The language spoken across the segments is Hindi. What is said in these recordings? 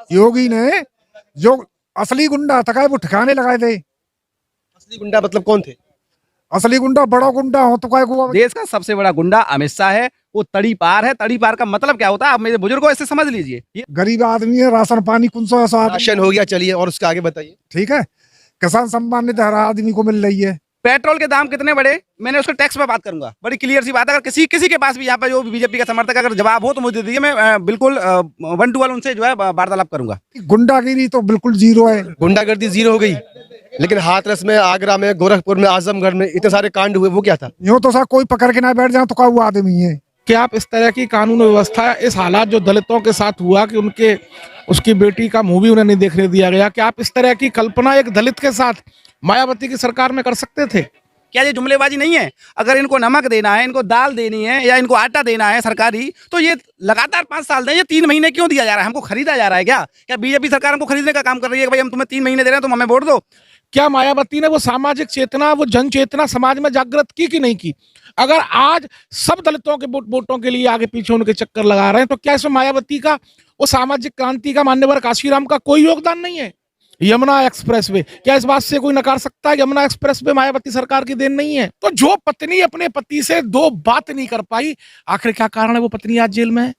योगी ने जो असली गुंडा था वो ठिकाने लगाए थे। असली गुंडा मतलब कौन थे? असली गुंडा बड़ा गुंडा हो तो काय को देश का सबसे बड़ा गुंडा अमित शाह है। वो तड़ी पार है। तड़ी पार का मतलब क्या होता है आप मेरे बुजुर्गों इससे समझ लीजिए। ये गरीब आदमी है, राशन पानी कौन सा ऐसा आदमी, राशन हो गया, चलिए और उसके आगे बताइए। ठीक है। किसान सम्मान निधि हर आदमी को मिल रही है। पेट्रोल के दाम कितने बढ़े, मैंने उसके टैक्स पे बात करूंगा। बड़ी क्लियर सी बात है। अगर किसी किसी के पास भी यहाँ पे जो बीजेपी का समर्थक अगर जवाब हो तो मुझे दीजिए, मैं बिल्कुल 1 to 1 उनसे जो है वार्तालाप करूंगा। गुंडागिरी तो बिल्कुल जीरो है। गुंडागर्दी जीरो हो गई, लेकिन हाथरस में, आगरा में, गोरखपुर में, आजमगढ़ में इतने सारे कांड हुए, वो क्या था? यूं तो सर कोई पकड़ के ना बैठ जाए तो का वो आदमी है। कि आप इस तरह की कानून व्यवस्था, इस हालात जो दलितों के साथ हुआ कि उनके उसकी बेटी का मूवी उन्हें नहीं देखने दिया गया, कि आप इस तरह की कल्पना एक दलित के साथ मायावती की सरकार में कर सकते थे? क्या ये जुमलेबाजी नहीं है? अगर इनको नमक देना है, इनको दाल देनी है या इनको आटा देना है सरकारी, तो ये लगातार 5 साल दें। ये 3 महीने क्यों दिया जा रहा है? हमको खरीदा जा रहा है क्या? क्या बीजेपी सरकार हमको खरीदने का काम कर रही है कि भाई हम तुम्हें 3 महीने दे रहे हैं, तुम हमें वोट दो? क्या मायावती ने वो सामाजिक चेतना, वो जन चेतना समाज में जागृत की कि नहीं की? अगर आज सब दलितों के वोटों के लिए आगे पीछे उनके चक्कर लगा रहे हैं, तो क्या इसमें मायावती का, वो सामाजिक क्रांति का, मान्यवर काशीराम का कोई योगदान नहीं है? यमुना एक्सप्रेस वे, क्या इस बात से कोई नकार सकता है यमुना एक्सप्रेस वे मायावती सरकार की देन नहीं है? तो जो पत्नी अपने पति से 2 बात नहीं कर पाई, आखिर क्या कारण है वो पत्नी आज जेल में है?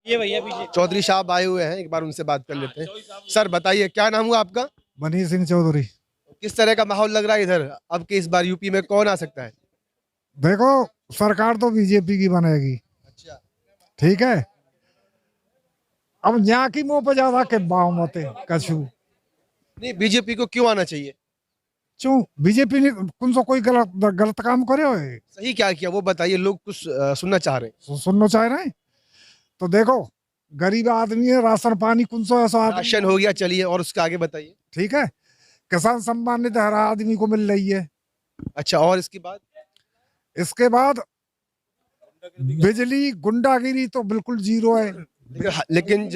ये भैया पीछे चौधरी साहब आए हुए हैं, एक बार उनसे बात कर लेते हैं। सर बताइए, क्या नाम हुआ आपका? मनीष सिंह चौधरी। किस तरह का माहौल लग रहा है इधर? अब के इस बार यूपी में कौन आ सकता है? देखो सरकार तो बीजेपी की बनेगी, अच्छा, ठीक है। अब यहाँ की मुंह पे ज्यादा के बाव मते कछु नहीं, बीजेपी को क्यों आना चाहिए? क्यों बीजेपी ने कौन सा कोई गलत गलत काम करे हो? सही क्या किया वो बताइए, लोग कुछ सुनना चाह रहे हैं। सुनना चाह रहे हैं तो देखो, गरीब आदमी है, राशन पानी कौन सा ऐसा आदमी, राशन हो गया, चलिए और उसके आगे बताइए। ठीक है। किसान सम्मान निधि हर आदमी को मिल रही है। अच्छा, और इसके बाद? इसके बाद बिजली, गुंडागिरी तो बिल्कुल जीरो है। लेकिन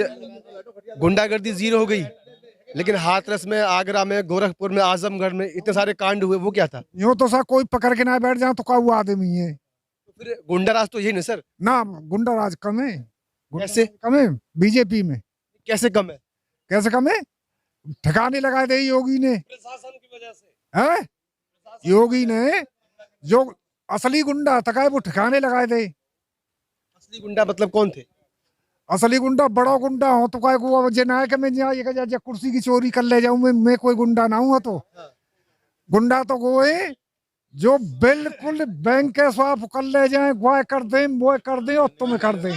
गुंडागर्दी जीरो हो गई, लेकिन हाथरस में, आगरा में, गोरखपुर में, आजमगढ़ में इतने सारे कांड हुए, वो क्या था? यूं तो सर कोई पकड़ के ना बैठ जाए तो का वो आदमी है। तो फिर गुंडाराज तो यही ना सर? ना, गुंडा राज कम है। कैसे कम है बीजेपी में? कैसे कम है? कैसे कम है? ठिकाने लगाए थे योगी ने, प्रशासन की वजह से। है योगी ने जो असली गुंडा था वो ठिकाने लगाए थे। असली गुंडा मतलब कौन थे? असली गुंडा बड़ा गुंडा हो तो काय को जे ना है कि मैं जा कुर्सी की चोरी कर ले जाऊं, मैं कोई गुंडा ना हूं। तो गुंडा तो वो है जो बिल्कुल बैंक के स्वाप कर ले जाए, वो कर दें, वो कर दें और तुम्हें कर दें।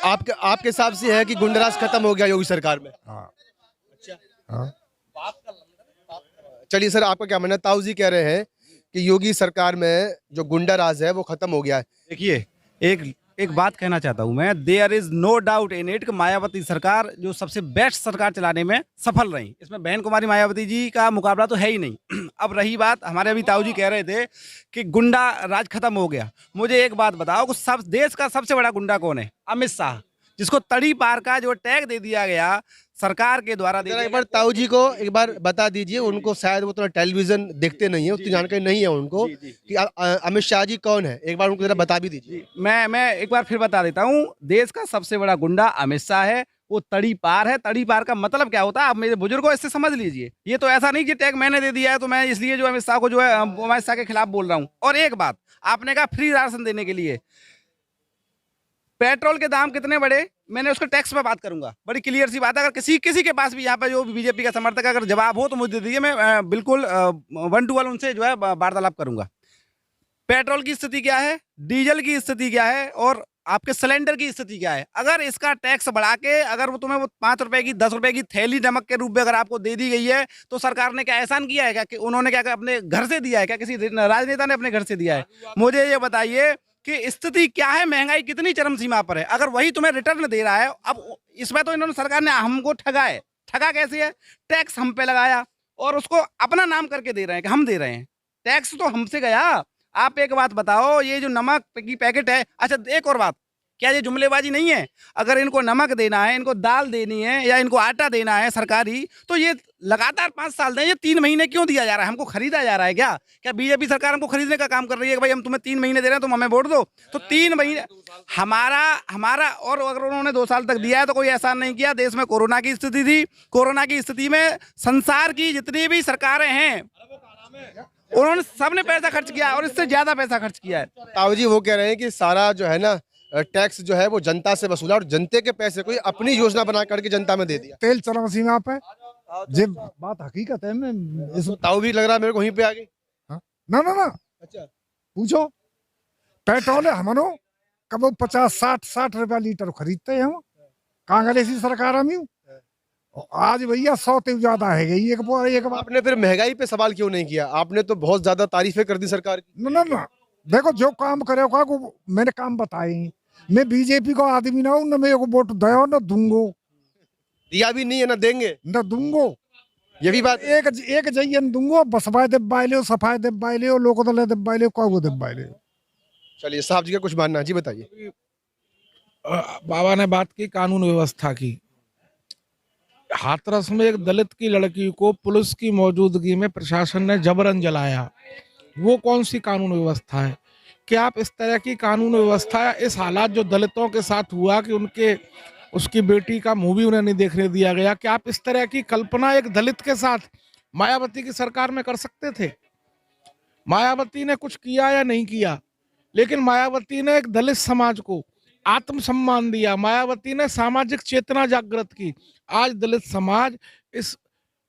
आपके हिसाब से है कि गुंडाराज खत्म हो गया योगी सरकार में? हाँ। अच्छा, हाँ। चलिए सर, आपका क्या मानना है? ताऊ जी कह रहे हैं कि योगी सरकार में जो गुंडा राज है वो खत्म हो गया है। देखिए, एक बात कहना चाहता हूं मैं, there is no doubt in it कि मायावती सरकार जो सबसे बेस्ट सरकार चलाने में सफल रही, इसमें बहन कुमारी मायावती जी का मुकाबला तो है ही नहीं। अब रही बात, हमारे अभी ताऊ जी कह रहे थे कि गुंडा राज खत्म हो गया। मुझे एक बात बताओ कि सब देश का सबसे बड़ा गुंडा कौन है? अमित शाह, जिसको तड़ी पार का जो टैग दे दिया गया सरकार के द्वारा दे जरा दिया एक बार ताऊ जी को एक बार बता दीजिए, उनको शायद वो थोड़ा टेलीविजन देखते नहीं है, उतनी जानकारी नहीं है उनको कि अमित शाह जी कौन है। एक बार उनको जरा बता भी दीजिए। मैं एक बार फिर बता देता हूँ, देश का सबसे बड़ा गुंडा अमित शाह है। वो तड़ी पार है। तड़ी पार का मतलब क्या होता है आप मेरे बुजुर्गों इससे समझ लीजिए। ये तो ऐसा नहीं कि टैग मैंने दे दिया है तो मैं इसलिए जो अमित शाह को जो है अमित शाह के खिलाफ बोल रहा हूँ। और एक बात, आपने कहा फ्री राशन देने के लिए, पेट्रोल के दाम कितने बढ़े, मैंने उसके टैक्स पे बात करूंगा। बड़ी क्लियर सी बात है। अगर किसी किसी के पास भी यहाँ पे जो बीजेपी का समर्थक अगर जवाब हो तो मुझे दीजिए, मैं बिल्कुल 1 to 1 उनसे जो है वार्तालाप करूंगा। पेट्रोल की स्थिति क्या है, डीजल की स्थिति क्या है और आपके सिलेंडर की स्थिति क्या है? अगर इसका टैक्स बढ़ा के अगर वो तुम्हें वो 5 रुपए की 10 रुपए की थैली नमक के रूप में अगर आपको दे दी गई है तो सरकार ने क्या एहसान किया है क्या? कि उन्होंने क्या अपने घर से दिया है क्या? किसी राजनेता ने अपने घर से दिया है? मुझे ये बताइए कि स्थिति क्या है, महंगाई कितनी चरम सीमा पर है। अगर वही तुम्हें रिटर्न दे रहा है, अब इसमें तो इन्होंने सरकार ने हमको ठगा है। ठगा कैसे है? टैक्स हम पे लगाया और उसको अपना नाम करके दे रहे हैं कि हम दे रहे हैं। टैक्स तो हमसे गया। आप एक बात बताओ, ये जो नमक की पैकेट है, अच्छा एक और बात, क्या ये जुमलेबाजी नहीं है? अगर इनको नमक देना है, इनको दाल देनी है या इनको आटा देना है सरकारी, तो ये लगातार 5 साल दें। ये 3 महीने क्यों दिया जा रहा है? हमको खरीदा जा रहा है क्या? क्या बीजेपी सरकार हमको खरीदने का काम कर रही है कि भाई हम तुम्हें 3 महीने दे रहे हैं, तुम हमें वोट दो? तो 3 महीने हमारा और अगर उन्होंने 2 साल तक दिया है तो कोई एहसान नहीं किया। देश में कोरोना की स्थिति थी, कोरोना की स्थिति में संसार की जितनी भी सरकारें हैं उन्होंने सबने पैसा खर्च किया और इससे ज्यादा पैसा खर्च किया है। ताऊ जी वो कह रहे हैं कि सारा जो है ना टैक्स जो है वो जनता से वसूला और जनता के पैसे को अपनी योजना बना करके जनता में दे दिया। तेल चरम सीमा पे जे बात हकीकत है। मैं इस ताऊ भी लग रहा है मेरे को वहीं पे आ गई। हाँ? ना ना ना अच्छा, पूछो, पेट्रोल हमनो कब 50-60 रुपया लीटर खरीदते हैं हम कांग्रेसी सरकार हम। आज भैया 100 से ज्यादा है गई एक बार। आपने फिर महंगाई पे सवाल क्यों नहीं किया? आपने तो बहुत ज्यादा तारीफें कर दी सरकार की। ना ना ना देखो जो काम करे को मैंने काम बताए। मैं बीजेपी को आदमी ना हूँ, न मेरे को वोट दो न दूंगो, दिया भी नहीं है ना देंगे, न दूंगो। ये भी बात। एक जयन दूंगो, बसवाए दे बाइले, सफाई दे बाइले, लोको दले दे बाइले, को दे बाइले। चलिए साहब जी का कुछ मानना है, जी बताइए। बाबा ने बात की कानून व्यवस्था की। हाथरस में एक दलित की लड़की को पुलिस की मौजूदगी में प्रशासन ने जबरन जलाया। वो कौन सी कानून व्यवस्था है? क्या आप इस तरह की कानून व्यवस्था या इस हालात जो दलितों के साथ हुआ कि उसकी बेटी का मूवी उन्हें नहीं देखने दिया गया, क्या आप इस तरह की कल्पना एक दलित के साथ मायावती की सरकार में कर सकते थे? मायावती ने कुछ किया या नहीं किया, लेकिन मायावती ने एक दलित समाज को आत्मसम्मान दिया। मायावती ने सामाजिक चेतना जागृत की। आज दलित समाज इस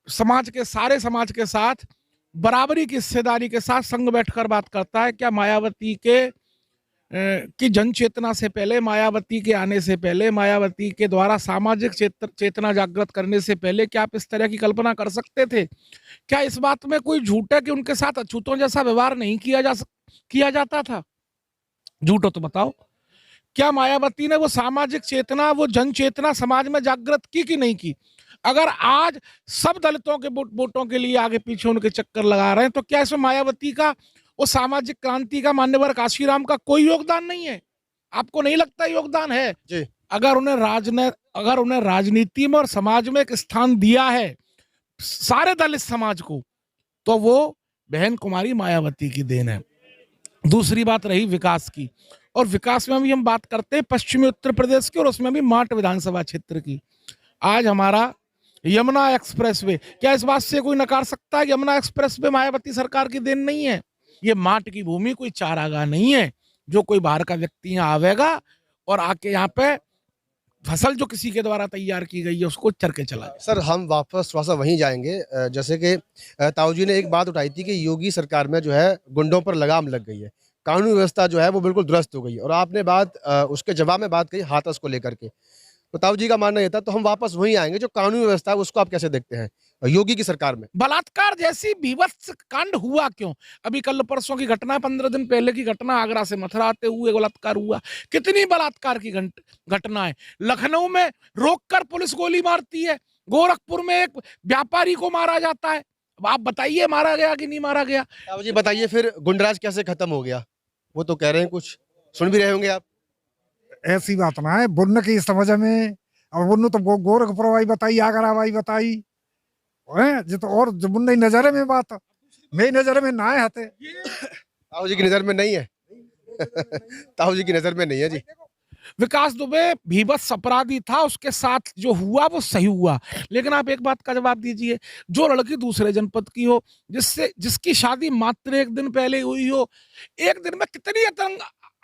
समाज के सारे समाज के साथ बराबरी की हिस्सेदारी के साथ संग बैठकर बात करता है। क्या मायावती की जन चेतना से पहले, मायावती के आने से पहले, मायावती के द्वारा सामाजिक चेतना जागृत करने से पहले क्या आप इस तरह की कल्पना कर सकते थे? क्या इस बात में कोई झूठ है कि उनके साथ अछूतों जैसा व्यवहार नहीं किया जाता था? झूठ हो तो बताओ। क्या मायावती ने वो सामाजिक चेतना, वो जन चेतना समाज में जागृत की कि नहीं की? अगर आज सब दलितों के वोटों के लिए आगे पीछे उनके चक्कर लगा रहे हैं, तो क्या इसमें मायावती का, वो सामाजिक क्रांति का, मान्यवर काशीराम का कोई योगदान नहीं है? आपको नहीं लगता योगदान है? जी। अगर उन्हें राजनीति में और समाज में एक स्थान दिया है सारे दलित समाज को, तो वो बहन कुमारी मायावती की देन है। दूसरी बात रही विकास की, और विकास में भी हम बात करते हैं पश्चिमी उत्तर प्रदेश की, और उसमें भी माट विधानसभा क्षेत्र की। आज हमारा यमुना एक्सप्रेसवे, क्या इस बात से कोई नकार सकता है? यमुना एक्सप्रेसवे मायावती सरकार की देन नहीं है। ये माट की भूमि कोई चारागाह नहीं है जो कोई बाहर का व्यक्ति यहाँ आवेगा और आके यहाँ पे फसल जो किसी के द्वारा तैयार की गई है उसको चर के चला जाए। सर हम वापस थोड़ा सा वहीं जाएंगे। जैसे कि ताऊ जी ने एक बात उठाई थी कि योगी सरकार में जो है गुंडों पर लगाम लग गई है, कानून व्यवस्था जो है वो बिल्कुल दुरुस्त हो गई है, और आपने बात उसके जवाब में बात कही हाथरस को लेकर के। तो ताऊ जी का मानना ये था, तो हम वापस वहीं आएंगे, जो कानून व्यवस्था है उसको आप कैसे देखते हैं योगी की सरकार में? बलात्कार जैसी बीभत्स कांड हुआ क्यों? अभी कल परसों की घटना, 15 दिन पहले की घटना, आगरा से मथुरा आते हुए बलात्कार हुआ। कितनी बलात्कार की घटना है। लखनऊ में रोककर पुलिस गोली मारती है, गोरखपुर में एक व्यापारी को मारा जाता है। अब आप बताइए मारा गया कि नहीं मारा गया? ताऊ जी बताइए फिर गुंडराज कैसे खत्म हो गया? वो तो कह रहे हैं, कुछ सुन भी रहे होंगे आप। ऐसी बात ना है बुन्न की समझ में। अब बुन्न तो गोरखपुर वाई बताई, आगरा वाई बताई है जो, तो और जो बुन्न नजर में बात मेरी नजर में ना है। ताऊ जी की नजर में नहीं है। ताऊ जी की नजर में नहीं है जी। विकास दुबे भीभत्स अपराधी था, उसके साथ जो हुआ वो सही हुआ। लेकिन आप एक बात का जवाब दीजिए, जो लड़की दूसरे जनपद की हो, जिसकी शादी मात्र 1 दिन पहले हुई हो, 1 दिन में कितनी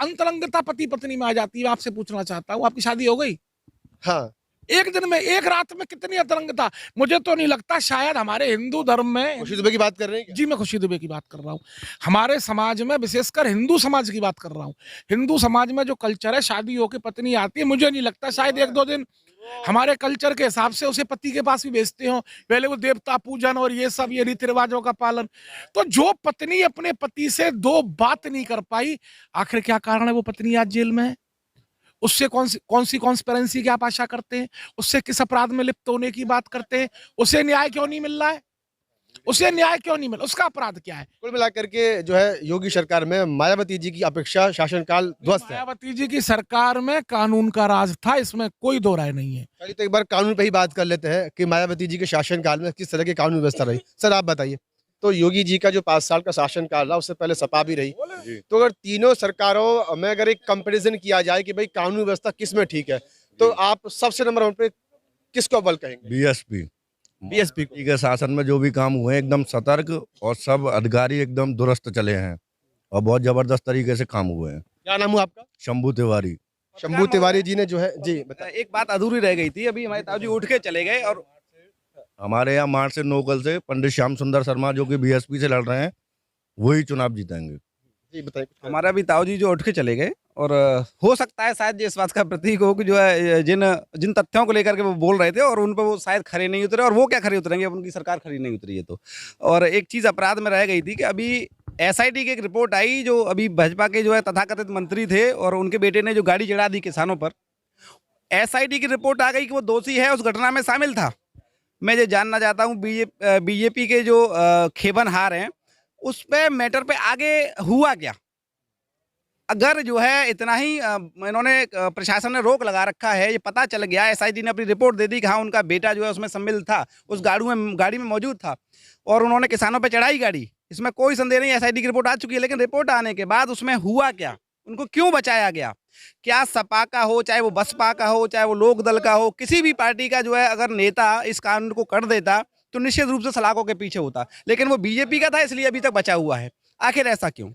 अंतरंगता पति पत्नी में आ जाती है? आपसे पूछना चाहता हूँ, आपकी शादी हो गई? हाँ। 1 दिन में, 1 रात में कितनी अंतरंगता? मुझे तो नहीं लगता, शायद हमारे हिंदू धर्म में। खुशी दुबे की बात कर रहे हैं क्या? जी मैं खुशी दुबे की बात कर रहा हूँ। हमारे समाज में, विशेषकर हिंदू समाज की बात कर रहा हूँ, हिंदू समाज में जो कल्चर है, शादी होकर पत्नी आती है, मुझे नहीं लगता, शायद 1-2 दिन हमारे कल्चर के हिसाब से उसे पति के पास भी भेजते हो। पहले वो देवता पूजन और ये सब, ये रीति रिवाजों का पालन। तो जो पत्नी अपने पति से 2 बात नहीं कर पाई, आखिर क्या कारण है वो पत्नी आज जेल में है? उससे कौन सी कॉन्स्पिरेंसी की आप आशा करते हैं? उससे किस अपराध में लिप्त होने की बात करते हैं? उसे न्याय क्यों नहीं मिल रहा है? उसे न्याय क्यों नहीं मिला, उसका अपराध क्या है? कुल मिलाकर के जो है योगी सरकार में मायावती जी की अपेक्षा शासनकाल ध्वस्त है। मायावती जी की सरकार में कानून का राज था, इसमें कोई दो राय नहीं है। चलिए तो एक बार कानून पे ही बात कर लेते हैं कि मायावती जी के शासनकाल में किस तरह की कानून व्यवस्था रही। सर आप बताइए। तो योगी जी का जो 5 साल का शासनकाल रहा उससे पहले सपा भी रही, तो अगर तीनों सरकारों में अगर एक कंपैरिजन किया जाए कि भाई कानून व्यवस्था किस में ठीक है, तो आप सबसे नंबर 1 पे किसको अव्वल कहेंगे? बीएसपी बीएसपी को। के शासन में जो भी काम हुए एकदम सतर्क और सब अधिकारी एकदम दुरुस्त चले हैं और बहुत जबरदस्त तरीके से काम हुए हैं। क्या नाम हुआ आपका? शंभू तिवारी। शंभू तिवारी जी ने जो है जी बताइए। एक बात अधूरी रह गई थी, अभी हमारे ताऊ जी उठ के चले गए और हमारे यहाँ मार्च से नोकल से पंडित श्याम सुंदर शर्मा जो कि बीएसपी से लड़ रहे हैं वही चुनाव जीतेंगे। जी बताइए। हमारा भी ताऊ जी जो उठ के चले गए और हो सकता है शायद ये इस बात का प्रतीक हो कि जो है जिन तथ्यों को लेकर के वो बोल रहे थे और उन पर वो शायद खरे नहीं उतरे, और वो क्या खरे उतरेंगे, अब उनकी सरकार खरी नहीं उतरी है तो। और एक चीज़ अपराध में रह गई थी कि अभी एसआईटी की एक रिपोर्ट आई, जो अभी भाजपा के जो है तथाकथित मंत्री थे और उनके बेटे ने जो गाड़ी चढ़ा दी किसानों पर, एसआईटी की रिपोर्ट आ गई कि वो दोषी है, उस घटना में शामिल था। मैं ये जानना चाहता हूँ बीजेपी के जो खेबनहार हैं उस पे मैटर पे आगे हुआ क्या? अगर जो है इतना ही इन्होंने प्रशासन ने रोक लगा रखा है, ये पता चल गया, एसआईटी ने अपनी रिपोर्ट दे दी कि हाँ उनका बेटा जो है उसमें सम्मिलित था, उस गाड़ी में मौजूद था और उन्होंने किसानों पे चढ़ाई गाड़ी, इसमें कोई संदेह नहीं, एसआईटी की रिपोर्ट आ चुकी है। लेकिन रिपोर्ट आने के बाद उसमें हुआ क्या, उनको क्यों बचाया गया? क्या सपा का हो, चाहे वो बसपा का हो, चाहे वो लोक दल का हो, किसी भी पार्टी का जो है अगर नेता इस कानून को कर देता तो निश्चित रूप से सलाखों के पीछे होता, लेकिन वो बीजेपी का था इसलिए अभी तक बचा हुआ है। आखिर ऐसा क्यों?